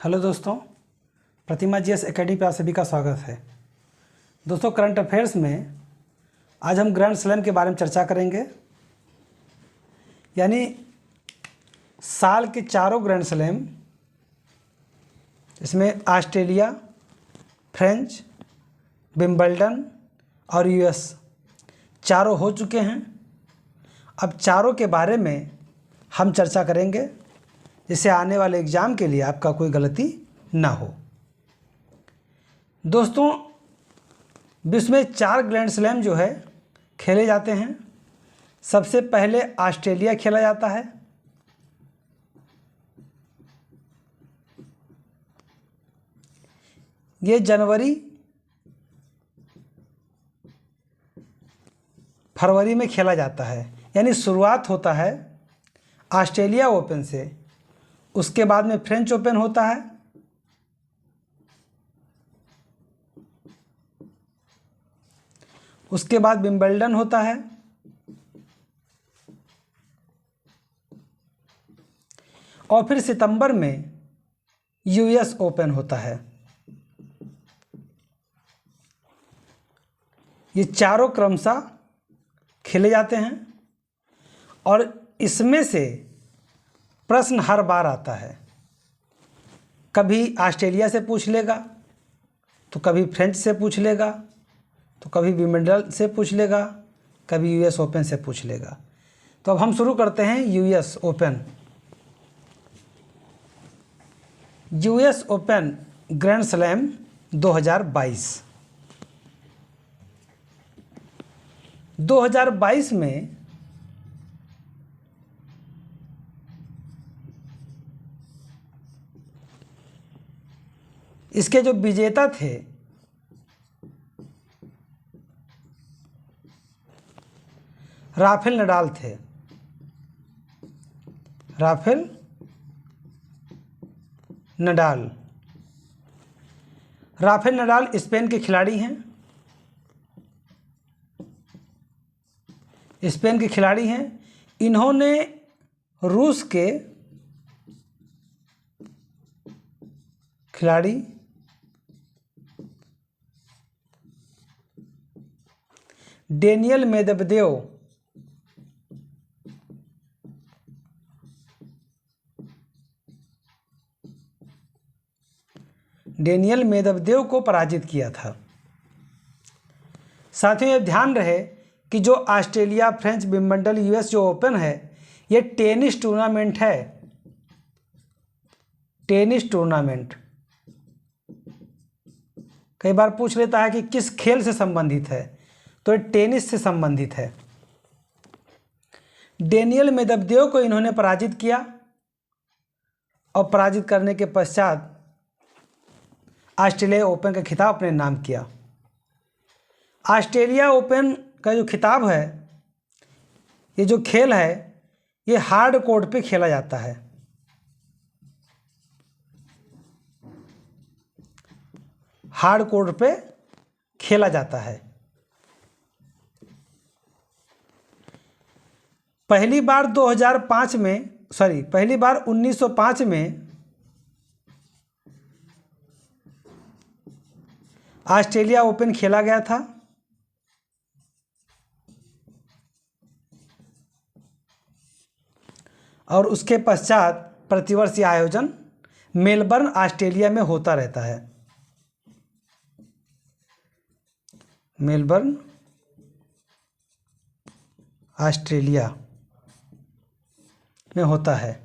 Hello दोस्तों, प्रतिमा GS academy पे आप सभी का स्वागत है। दोस्तों, करंट अफेयर्स में आज हम ग्रैंड स्लैम के बारे में चर्चा करेंगे। यानी साल के चारों ग्रैंड स्लैम, इसमें ऑस्ट्रेलिया, फ्रेंच, विंबलडन और यूएस चारों हो चुके हैं। अब चारों के बारे में हम चर्चा करेंगे, जिससे आने वाले एग्ज़ाम के लिए आपका कोई गलती ना हो। दोस्तों, विश्व में 4 ग्रैंड स्लैम जो है खेले जाते हैं। सबसे पहले ऑस्ट्रेलिया खेला जाता है। ये जनवरी फरवरी में खेला जाता है। यानी शुरुआत होता है ऑस्ट्रेलिया ओपन से, उसके बाद में फ्रेंच ओपन होता है, उसके बाद विंबलडन होता है, और फिर सितंबर में यूएस ओपन होता है। ये चारों क्रमशः खेले जाते हैं और इसमें से प्रश्न हर बार आता है। कभी ऑस्ट्रेलिया से पूछ लेगा, तो कभी फ्रेंच से पूछ लेगा, तो कभी विंबलडन से पूछ लेगा, कभी यूएस ओपन से पूछ लेगा। तो अब हम शुरू करते हैं US open. US open grand slam 2022 में इसके जो विजेता थे राफेल नडाल थे। राफेल नडाल स्पेन के खिलाड़ी हैं। इन्होंने रूस के खिलाड़ी डेनियल मेदवेदेव को पराजित किया था। साथियों, ये ध्यान रहे कि जो ऑस्ट्रेलिया, फ्रेंच, विंबलडन, यूएस जो ओपन है, ये टेनिस टूर्नामेंट है। टेनिस टूर्नामेंट कई बार पूछ लेता है कि किस खेल से संबंधित है, तो ये टेनिस से संबंधित है। डेनियल मेदवेदेव को इन्होंने पराजित किया और पराजित करने के पश्चात ऑस्ट्रेलिया ओपन का खिताब अपने नाम किया। ऑस्ट्रेलिया ओपन का जो खिताब है, ये जो खेल है, ये हार्ड कोर्ट पे खेला जाता है। हार्ड कोर्ट पे खेला जाता है। पहली बार 1905 में ऑस्ट्रेलिया ओपन खेला गया था। और उसके पश्चात प्रतिवर्ष यह आयोजन मेलबर्न, ऑस्ट्रेलिया में होता रहता है। मेलबर्न, ऑस्ट्रेलिया में होता है।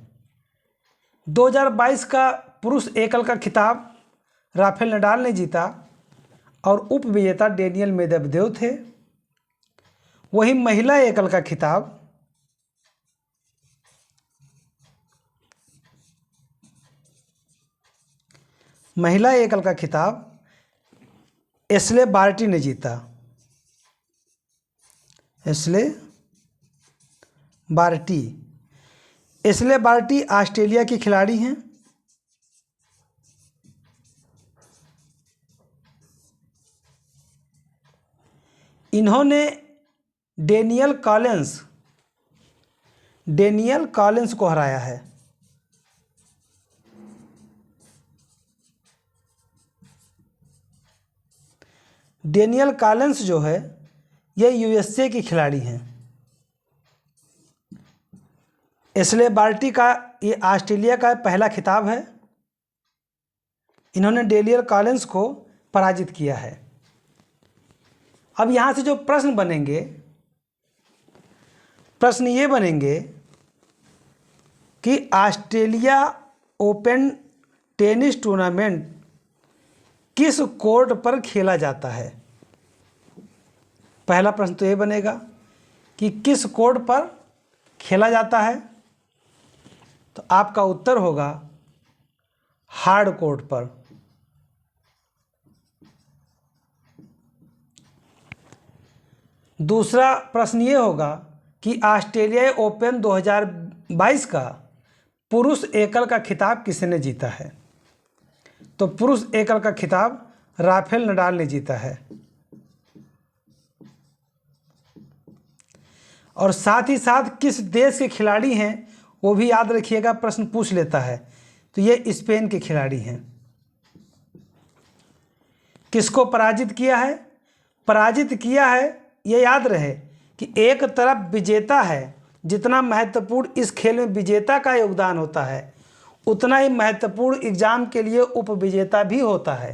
2022 का पुरुष एकल का खिताब राफेल नडाल ने जीता और उप विजेता डेनियल मेदवेदेव थे। वही महिला एकल का खिताब एशले बार्टी ने जीता। एशले बार्टी ऑस्ट्रेलिया की खिलाड़ी हैं। इन्होंने डेनियल कॉलिंस को हराया है। डेनियल कॉलिंस जो है ये यूएसए की खिलाड़ी हैं। एशले बार्टी का ये ऑस्ट्रेलिया का पहला खिताब है। इन्होंने डेनियल कॉलिंस को पराजित किया है। अब यहाँ से जो प्रश्न बनेंगे, प्रश्न ये बनेंगे कि ऑस्ट्रेलिया ओपन टेनिस टूर्नामेंट किस कोर्ट पर खेला जाता है। पहला प्रश्न तो ये बनेगा कि किस कोर्ट पर खेला जाता है, तो आपका उत्तर होगा हार्ड कोर्ट पर। दूसरा प्रश्न ये होगा कि ऑस्ट्रेलिया ओपन 2022 का पुरुष एकल का खिताब किसने जीता है। तो पुरुष एकल का खिताब राफेल नडाल ने जीता है। और साथ ही साथ किस देश के खिलाड़ी हैं वो भी याद रखिएगा, प्रश्न पूछ लेता है। तो ये स्पेन के खिलाड़ी हैं। किसको पराजित किया है? पराजित किया है, ये याद रहे कि एक तरफ विजेता है, जितना महत्वपूर्ण इस खेल में विजेता का योगदान होता है उतना ही महत्वपूर्ण एग्जाम के लिए उपविजेता भी होता है।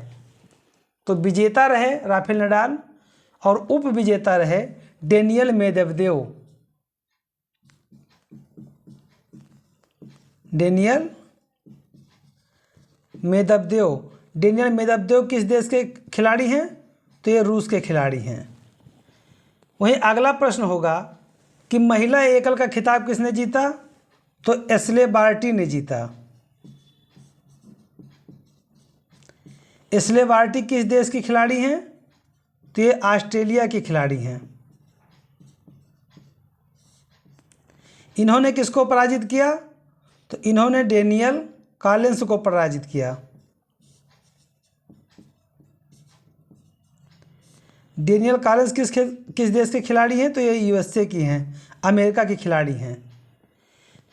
तो विजेता रहे राफेल नडाल और उपविजेता रहे डेनियल मेदवेदेव। डेनियल मेदवेदेव किस देश के खिलाड़ी हैं? तो ये रूस के खिलाड़ी हैं। वहीं अगला प्रश्न होगा कि महिला एकल का खिताब किसने जीता? तो एशले बार्टी ने जीता। एशले बार्टी किस देश की खिलाड़ी हैं? तो ये ऑस्ट्रेलिया की खिलाड़ी हैं। इन्होंने किसको पराजित किया? तो इन्होंने डेनियल कॉलिंस को पराजित किया। डेनियल कॉलिंस किस देश के खिलाड़ी हैं? तो ये यूएसए की हैं, अमेरिका की खिलाड़ी हैं।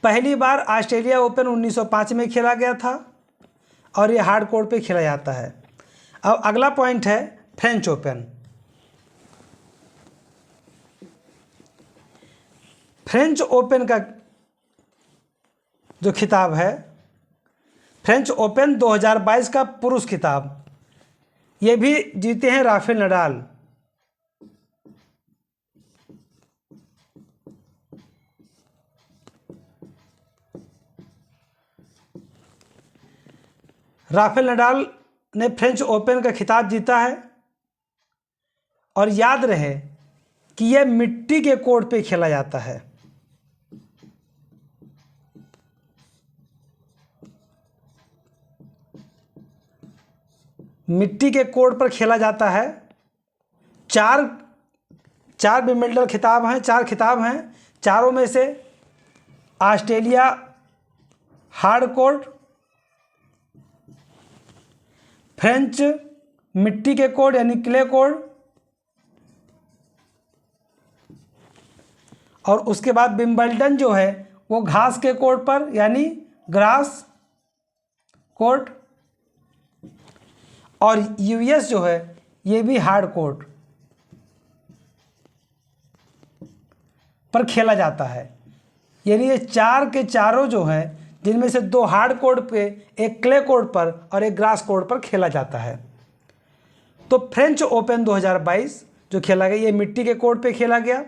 पहली बार ऑस्ट्रेलिया ओपन 1905 में खेला गया था और ये हार्ड कोर्ट पे खेला जाता है। अब अगला पॉइंट है फ्रेंच ओपन। फ्रेंच ओपन का जो खिताब है, फ्रेंच ओपन 2022 का पुरुष खिताब, ये भी जीते हैं राफेल नडाल। राफेल नडाल ने फ्रेंच ओपन का खिताब जीता है। और याद रहे कि यह मिट्टी के कोर्ट पे खेला जाता है। मिट्टी के कोर्ट पर खेला जाता है। चार विंबलडन खिताब हैं, 4 खिताब हैं। चारों में से ऑस्ट्रेलिया हार्ड कोर्ट, फ्रेंच मिट्टी के कोर्ट यानी क्ले कोर्ट, और उसके बाद विंबलडन जो है वो घास के कोर्ट पर यानी ग्रास कोर्ट, और यूएस जो है ये भी हार्ड कोर्ट पर खेला जाता है। यानी ये 4 के चारों जो है, जिनमें से 2 हार्ड कोर्ट पे, एक क्ले कोर्ट पर और एक ग्रास कोर्ट पर खेला जाता है। तो फ्रेंच ओपन 2022 जो खेला गया ये मिट्टी के कोर्ट पे खेला गया।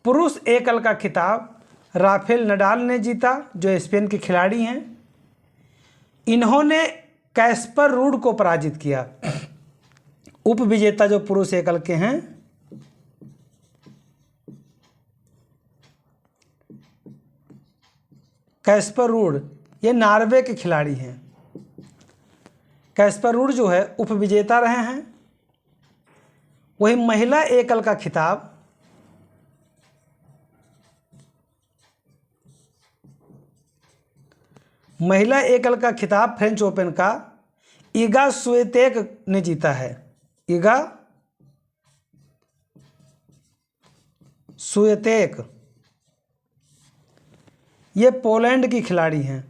पुरुष एकल का खिताब राफेल नडाल ने जीता, जो स्पेन के खिलाड़ी हैं। इन्होंने कैस्पर रूड को पराजित किया। उपविजेता जो पुरुष एकल के हैं, कैस्पर रूड, ये नॉर्वे के खिलाड़ी हैं। कैस्पर रूड जो है उपविजेता रहे हैं। वही महिला एकल का खिताब फ्रेंच ओपन का इगा स्विएतेक ने जीता है। इगा स्विएतेक ये पोलैंड की खिलाड़ी हैं।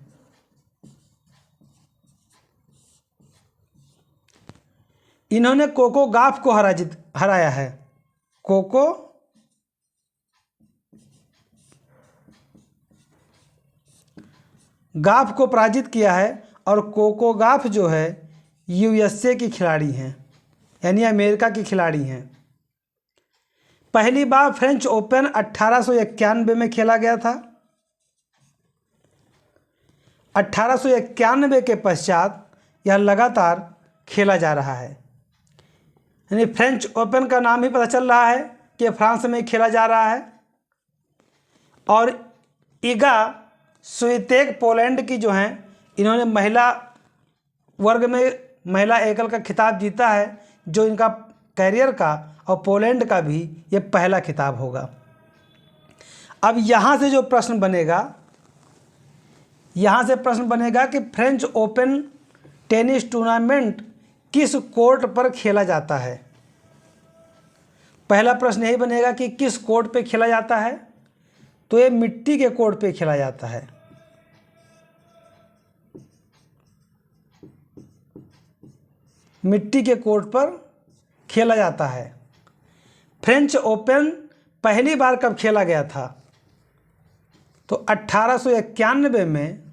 इन्होंने कोको गाफ को हराया है। कोको गाफ को पराजित किया है। और कोको गाफ जो है यूएसए की खिलाड़ी हैं, यानी अमेरिका की खिलाड़ी हैं। पहली बार फ्रेंच ओपन 1891 में खेला गया था। 1891 के पश्चात यह लगातार खेला जा रहा है। यानी फ्रेंच ओपन का नाम ही पता चल रहा है कि फ्रांस में खेला जा रहा है। और इगा स्वितेक पोलैंड की जो हैं, इन्होंने महिला वर्ग में महिला एकल का खिताब जीता है, जो इनका कैरियर का और पोलैंड का भी ये पहला खिताब होगा। अब यहाँ से जो प्रश्न बनेगा, यहाँ से प्रश्न बनेगा कि फ्रेंच ओपन टेनिस टूर्नामेंट किस कोर्ट पर खेला जाता है। पहला प्रश्न यही बनेगा कि किस कोर्ट पे खेला जाता है। तो ये मिट्टी के कोर्ट पे खेला जाता है। मिट्टी के कोर्ट पर खेला जाता है। फ्रेंच ओपन पहली बार कब खेला गया था? तो 1891 में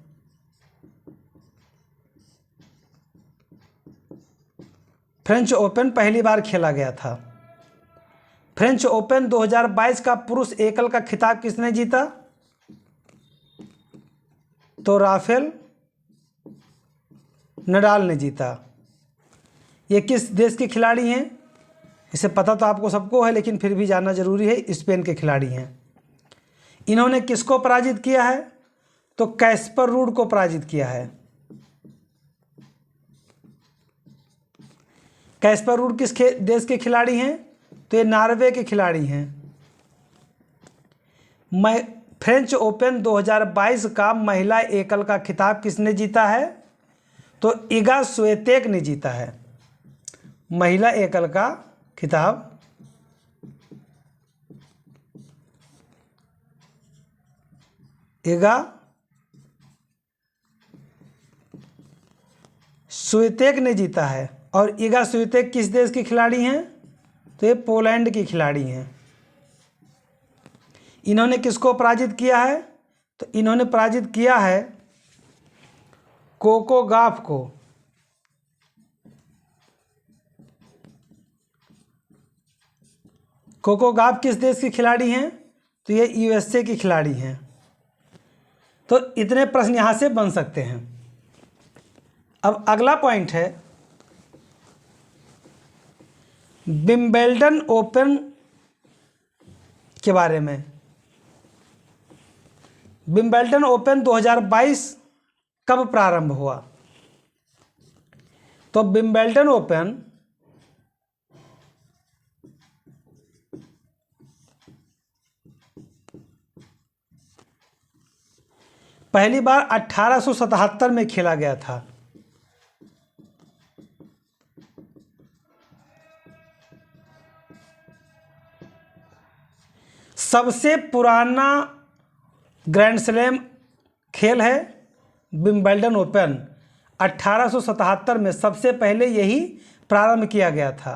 फ्रेंच ओपन पहली बार खेला गया था। फ्रेंच ओपन 2022 का पुरुष एकल का खिताब किसने जीता? तो राफेल नडाल ने जीता। ये किस देश के खिलाड़ी हैं? इसे पता तो आपको सबको है, लेकिन फिर भी जानना जरूरी है। स्पेन के खिलाड़ी हैं। इन्होंने किसको पराजित किया है? तो कैस्पर रूड को पराजित किया है। कैस्पर रूड किस देश के खिलाड़ी हैं? तो ये नॉर्वे के खिलाड़ी हैं। फ्रेंच ओपन 2022 का महिला एकल का खिताब किसने जीता है? तो इगा स्वितेक ने जीता है महिला एकल का खिताब। इगा स्वितेक ने जीता है। और इगा स्वितेक किस देश की खिलाड़ी हैं? तो ये पोलैंड की खिलाड़ी हैं। इन्होंने किसको पराजित किया है? तो इन्होंने पराजित किया है कोको गाफ को। कोको गाफ किस देश की खिलाड़ी हैं? तो ये यूएसए की खिलाड़ी हैं। तो इतने प्रश्न यहाँ से बन सकते हैं। अब अगला पॉइंट है विंबलडन ओपन के बारे में। विंबलडन ओपन 2022 कब प्रारंभ हुआ? तो विंबलडन ओपन पहली बार 1877 में खेला गया था। सबसे पुराना ग्रैंड स्लैम खेल है विंबलडन ओपन। 1877 में सबसे पहले यही प्रारंभ किया गया था।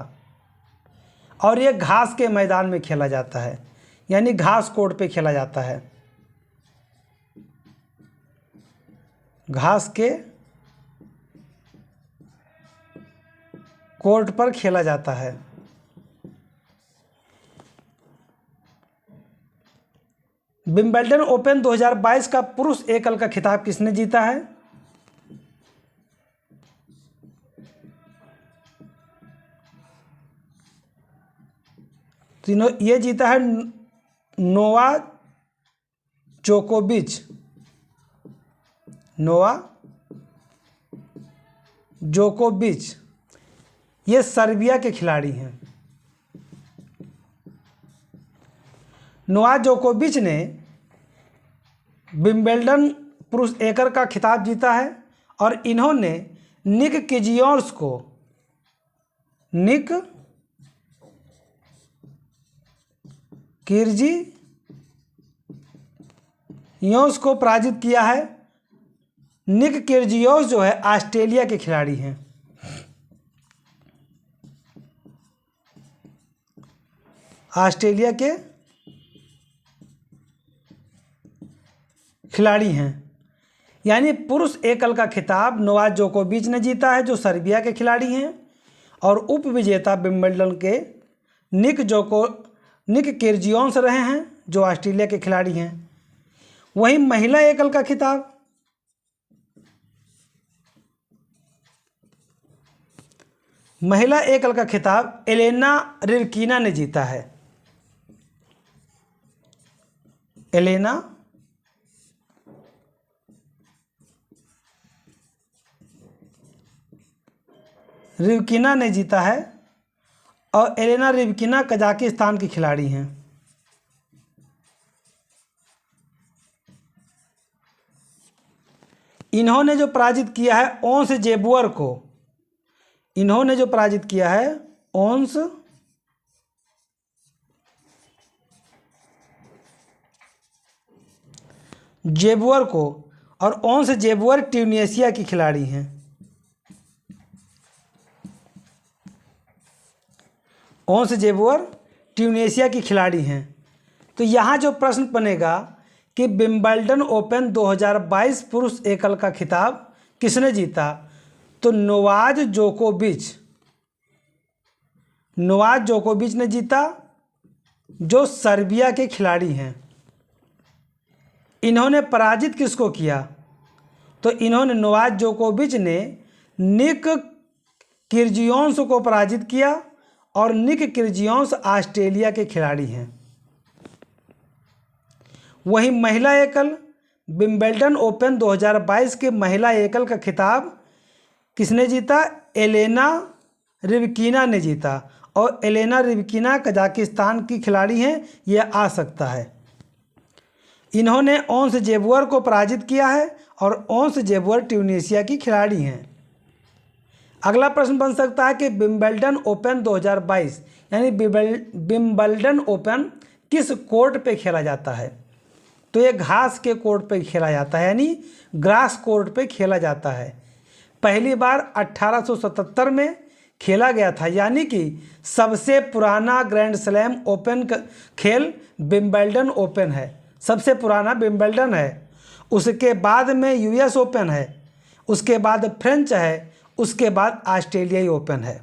और ये घास के मैदान में खेला जाता है, यानी घास कोर्ट पे खेला जाता है। घास के कोर्ट पर खेला जाता है। विंबलडन ओपन 2022 का पुरुष एकल का खिताब किसने जीता है? तो ये जीता है नोवाक जोकोविच। नोवाक जोकोविच ये सर्बिया के खिलाड़ी हैं। नोवाक जोकोविच ने विंबलडन पुरुष एकल का खिताब जीता है। और इन्होंने निक किजियोर्स को पराजित किया है। निक किर्जियोस जो है ऑस्ट्रेलिया के खिलाड़ी हैं। ऑस्ट्रेलिया के खिलाड़ी हैं। यानी पुरुष एकल का खिताब नोवाक जोकोविच ने जीता है, जो सर्बिया के खिलाड़ी हैं, और उप विजेता विंबलडन के निक किर्जियोस रहे हैं, जो ऑस्ट्रेलिया के खिलाड़ी हैं। वहीं महिला एकल का खिताब एलेना रिवकीना ने जीता है। एलेना रिवकीना ने जीता है, और एलेना रिवकीना कजाकिस्तान की खिलाड़ी हैं। इन्होंने जो पराजित किया है ओंस जेबुअर को, ओंस जेबुअर को, और ओंस जेबुअर ट्यूनीशिया की खिलाड़ी हैं। ओंस जेबुअर ट्यूनीशिया की खिलाड़ी हैं। तो यहाँ जो प्रश्न बनेगा कि विंबलडन ओपन 2022 पुरुष एकल का खिताब किसने जीता, तो नोवाक जोकोविच ने जीता, जो सर्बिया के खिलाड़ी हैं। इन्होंने पराजित किसको किया, तो इन्होंने नोवाक जोकोविच ने निक किर्जियोस को पराजित किया, और निक किर्जियोस ऑस्ट्रेलिया के खिलाड़ी हैं। वहीं महिला एकल विंबलडन ओपन 2022 के महिला एकल का खिताब किसने जीता, एलेना रिवकीना ने जीता, और एलेना रिवकीना कजाकिस्तान की खिलाड़ी हैं, यह आ सकता है। इन्होंने ओंस जेबुअर को पराजित किया है, और ओंस जेबुअर ट्यूनीशिया की खिलाड़ी हैं। अगला प्रश्न बन सकता है कि विंबलडन ओपन 2022 यानी विंबलडन ओपन किस कोर्ट पे खेला जाता है, तो ये घास के कोर्ट पे खेला जाता है, यानी ग्रास कोर्ट पे खेला जाता है। पहली बार 1877 में खेला गया था, यानी कि सबसे पुराना ग्रैंड स्लैम ओपन खेल विंबलडन ओपन है, सबसे पुराना विंबलडन है। उसके बाद में यूएस ओपन है, उसके बाद फ्रेंच है, उसके बाद ऑस्ट्रेलियाई ओपन है।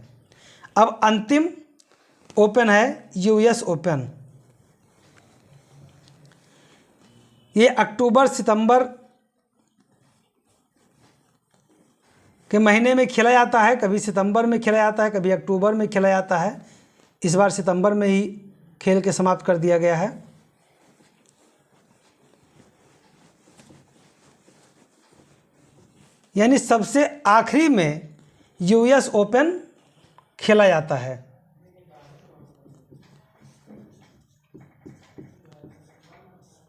अब अंतिम ओपन है यूएस ओपन। ये अक्टूबर सितंबर के महीने में खेला जाता है, कभी सितंबर में खेला जाता है, कभी अक्टूबर में खेला जाता है। इस बार सितंबर में ही खेल के समाप्त कर दिया गया है। यानी सबसे आखिरी में यूएस ओपन खेला जाता है।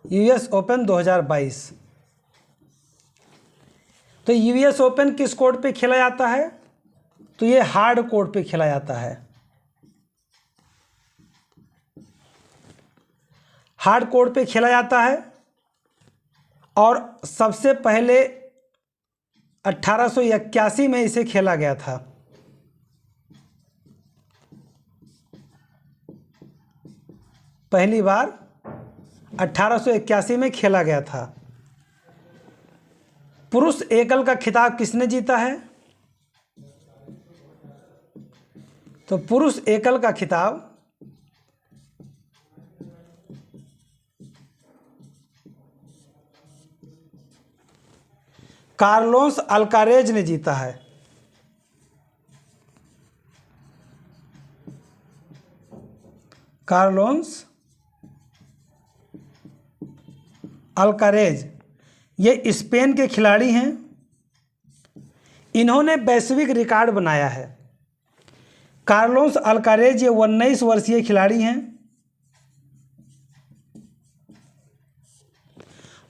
US open 2022। तो यूएस ओपन किस कोर्ट पे खेला जाता है, तो ये हार्ड कोर्ट पे खेला जाता है। हार्ड कोर्ट पे खेला जाता है, और सबसे पहले 1881 में इसे खेला गया था। पहली बार 1881 में खेला गया था। पुरुष एकल का खिताब किसने जीता है, तो पुरुष एकल का खिताब कार्लोस अल्कारेज ने जीता है। कार्लोस अल्कारेज ये स्पेन के खिलाड़ी हैं। इन्होंने वैश्विक रिकॉर्ड बनाया है। कार्लोस अल्कारेज ये 19 वर्षीय खिलाड़ी हैं।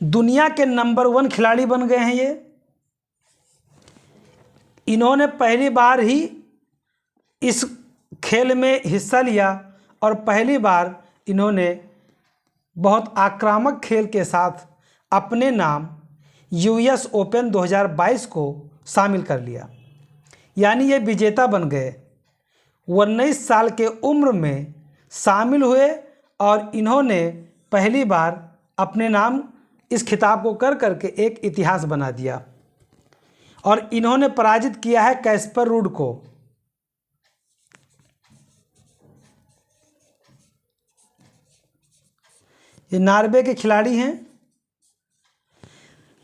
दुनिया के नंबर 1 खिलाड़ी बन गए हैं ये। इन्होंने पहली बार ही इस खेल में हिस्सा लिया, और पहली बार इन्होंने बहुत आक्रामक खेल के साथ अपने नाम यूएस ओपन 2022 को शामिल कर लिया। यानी ये विजेता बन गए। 19 साल के उम्र में शामिल हुए और इन्होंने पहली बार अपने नाम इस खिताब को कर करके एक इतिहास बना दिया और इन्होंने पराजित किया है कैस्पर रूड को। ये नॉर्वे के खिलाड़ी हैं।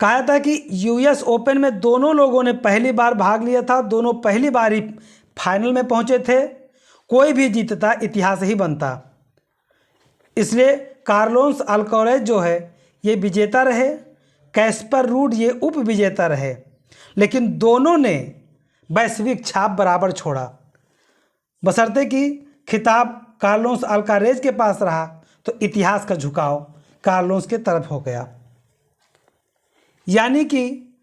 कहा था कि यूएस ओपन में दोनों लोगों ने पहली बार भाग लिया था, दोनों पहली बार ही फाइनल में पहुंचे थे। कोई भी जीतता इतिहास ही बनता। इसलिए कार्लोस अल्कारेज जो है ये विजेता रहे, कैस्पर रूड ये उप विजेता रहे, लेकिन दोनों ने वैश्विक छाप बराबर छोड़ा। बशर्ते कि खिताब कार्लोस अल्कारेज के पास रहा तो इतिहास का झुकाव कार्लोस के तरफ हो गया। यानी कि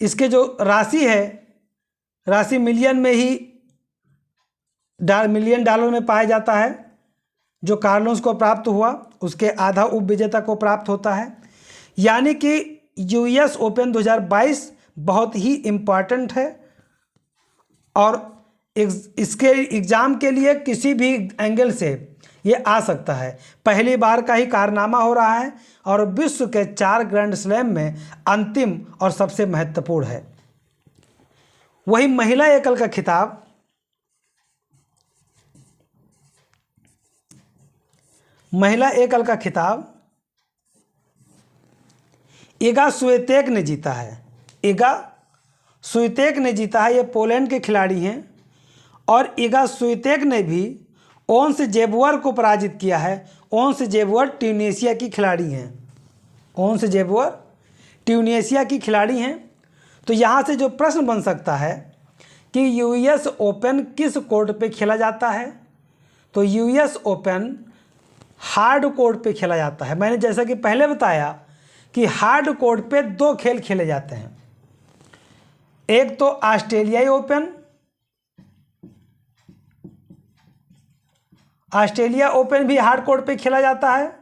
इसके जो राशि है, राशि मिलियन में ही मिलियन डॉलर में पाया जाता है। जो कार्लोस को प्राप्त हुआ उसके आधा उप विजेता को प्राप्त होता है। यानी कि यूएस ओपन 2022 बहुत ही इम्पॉर्टेंट है और इसके एग्ज़ाम के लिए किसी भी एंगल से ये आ सकता है। पहली बार का ही कारनामा हो रहा है और विश्व के 4 ग्रैंड स्लैम में अंतिम और सबसे महत्वपूर्ण है। वही महिला एकल का खिताब इगा स्वितेक ने जीता है। इगा स्वितेक ने जीता है। ये पोलैंड के खिलाड़ी हैं और इगा स्वितेक ने भी ओन्स जेबुअर को पराजित किया है। ओन्स जेबुअर ट्यूनीशिया की खिलाड़ी हैं। ओन्स जेबुअर ट्यूनीशिया की खिलाड़ी हैं। तो यहाँ से जो प्रश्न बन सकता है कि यूएस ओपन किस कोर्ट पे खेला जाता है, तो यूएस ओपन हार्ड कोर्ट पे खेला जाता है। मैंने जैसा कि पहले बताया कि हार्ड कोर्ट पे 2 खेल खेले जाते हैं। एक तो ऑस्ट्रेलियाई ओपन, ऑस्ट्रेलिया ओपन भी हार्ड कोर्ट पे खेला जाता है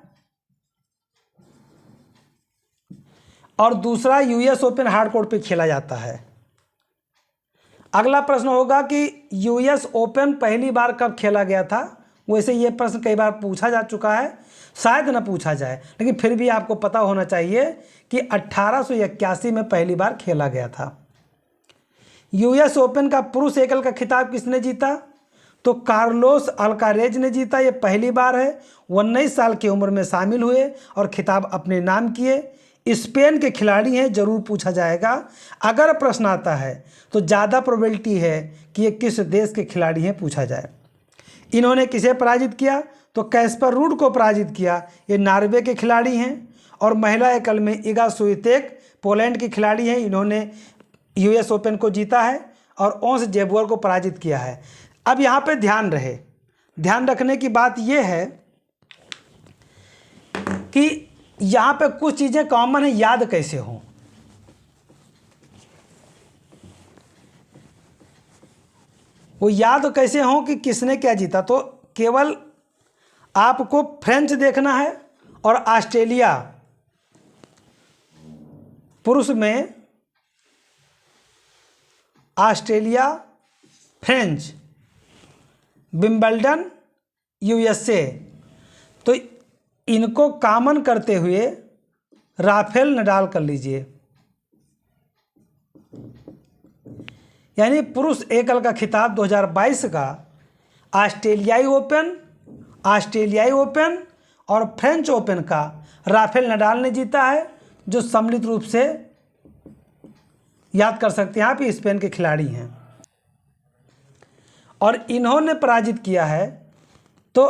और दूसरा यूएस ओपन हार्ड कोर्ट पे खेला जाता है। अगला प्रश्न होगा कि यूएस ओपन पहली बार कब खेला गया था। वैसे ये प्रश्न कई बार पूछा जा चुका है, शायद न पूछा जाए, लेकिन फिर भी आपको पता होना चाहिए कि 1881 में पहली बार खेला गया था। यूएस ओपन का पुरुष एकल का खिताब किसने जीता, तो कार्लोस अल्कारेज ने जीता। ये पहली बार है। 19 साल की उम्र में शामिल हुए और खिताब अपने नाम किए। स्पेन के खिलाड़ी हैं, जरूर पूछा जाएगा। अगर प्रश्न आता है तो ज़्यादा प्रोबेबिलिटी है कि ये किस देश के खिलाड़ी हैं पूछा जाए। इन्होंने किसे पराजित किया, तो कैस्पर रूड को पराजित किया। ये नॉर्वे के खिलाड़ी हैं। और महिला एकल में इगा स्वितेक पोलैंड की खिलाड़ी हैं। इन्होंने यूएस ओपन को जीता है और ओन्स जेबुअर को पराजित किया है। अब यहाँ पे ध्यान रखने की बात यह है कि यहाँ पे कुछ चीज़ें कॉमन है, याद कैसे हों। वो याद कैसे हों कि किसने क्या जीता, तो केवल आपको फ्रेंच देखना है और ऑस्ट्रेलिया पुरुष में ऑस्ट्रेलिया, फ्रेंच, विंबलडन, यूएसए, तो इनको कॉमन करते हुए राफेल नडाल कर लीजिए। यानी पुरुष एकल का खिताब 2022 का ऑस्ट्रेलियाई ओपन और फ्रेंच ओपन का राफेल नडाल ने जीता है, जो सम्मिलित रूप से याद कर सकते हैं आप, स्पेन के खिलाड़ी हैं। और इन्होंने पराजित किया है तो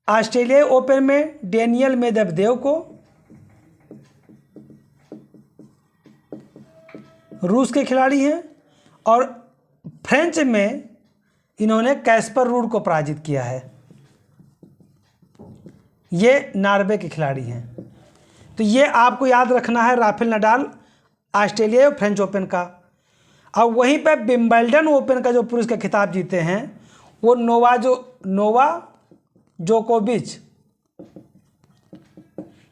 ऑस्ट्रेलियाई ओपन में डेनियल मेदवेदेव को, रूस के खिलाड़ी हैं, और फ्रेंच में इन्होंने कैस्पर रूड को पराजित किया है। ये नॉर्वे के खिलाड़ी हैं। तो ये आपको याद रखना है, राफेल नडाल ऑस्ट्रेलिया और फ्रेंच ओपन का। अब वहीं पे विंबलडन ओपन का जो पुरुष का खिताब जीते हैं वो नोवा जोकोविच,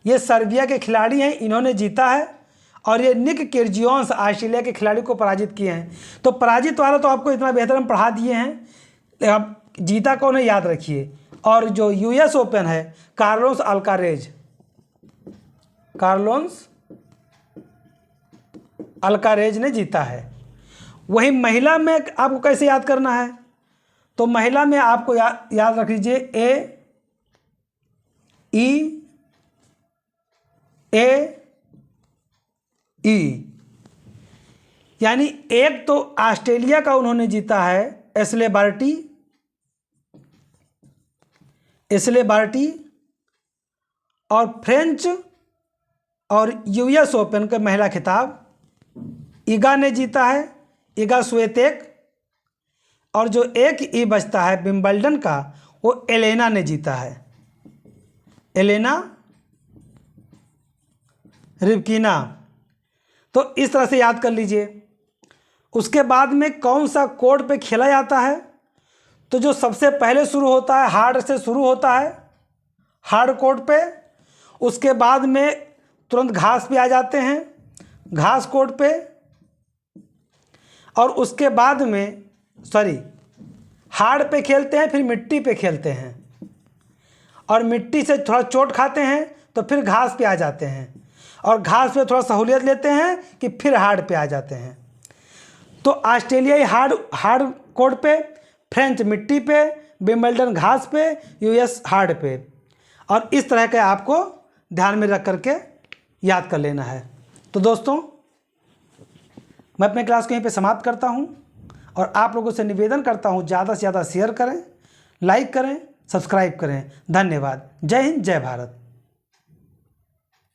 ये सर्बिया के खिलाड़ी हैं, इन्होंने जीता है। और ये निक किर्जियोस ऑस्ट्रेलिया के खिलाड़ी को पराजित किए हैं। तो पराजित वाला तो आपको इतना बेहतर हम पढ़ा दिए हैं, अब जीता कौन है याद रखिए। और जो यूएस ओपन है कार्लोस अल्कारेज ने जीता है। वहीं महिला में आपको कैसे याद करना है, तो महिला में आपको याद रख लीजिए ए यानी एक तो ऑस्ट्रेलिया का उन्होंने जीता है एशले बार्टी और फ्रेंच और यूएस ओपन का महिला खिताब ईगा ने जीता है, ईगा स्विएतेक। और जो एक ई बचता है विंबलडन का वो एलेना ने जीता है, एलेना रिबकिना। तो इस तरह से याद कर लीजिए। उसके बाद में कौन सा कोर्ट पे खेला जाता है, तो जो सबसे पहले शुरू होता है हार्ड से शुरू होता है, हार्ड कोर्ट पे। उसके बाद में तुरंत घास पे आ जाते हैं, घास कोर्ट पे। और उसके बाद में हार्ड पे खेलते हैं, फिर मिट्टी पे खेलते हैं, और मिट्टी से थोड़ा चोट खाते हैं तो फिर घास पे आ जाते हैं, और घास पे थोड़ा सहूलियत लेते हैं कि फिर हार्ड पे आ जाते हैं। तो ऑस्ट्रेलियाई हार्ड कोर्ट पे, फ्रेंच मिट्टी पे, विंबलडन घास पे, यूएस हार्ड पे। और इस तरह के आपको ध्यान में रख करके याद कर लेना है। तो दोस्तों, मैं अपने क्लास को यहीं पे समाप्त करता हूं और आप लोगों से निवेदन करता हूं ज़्यादा से ज़्यादा शेयर करें, लाइक करें, सब्सक्राइब करें। धन्यवाद। जय हिंद, जय भारत।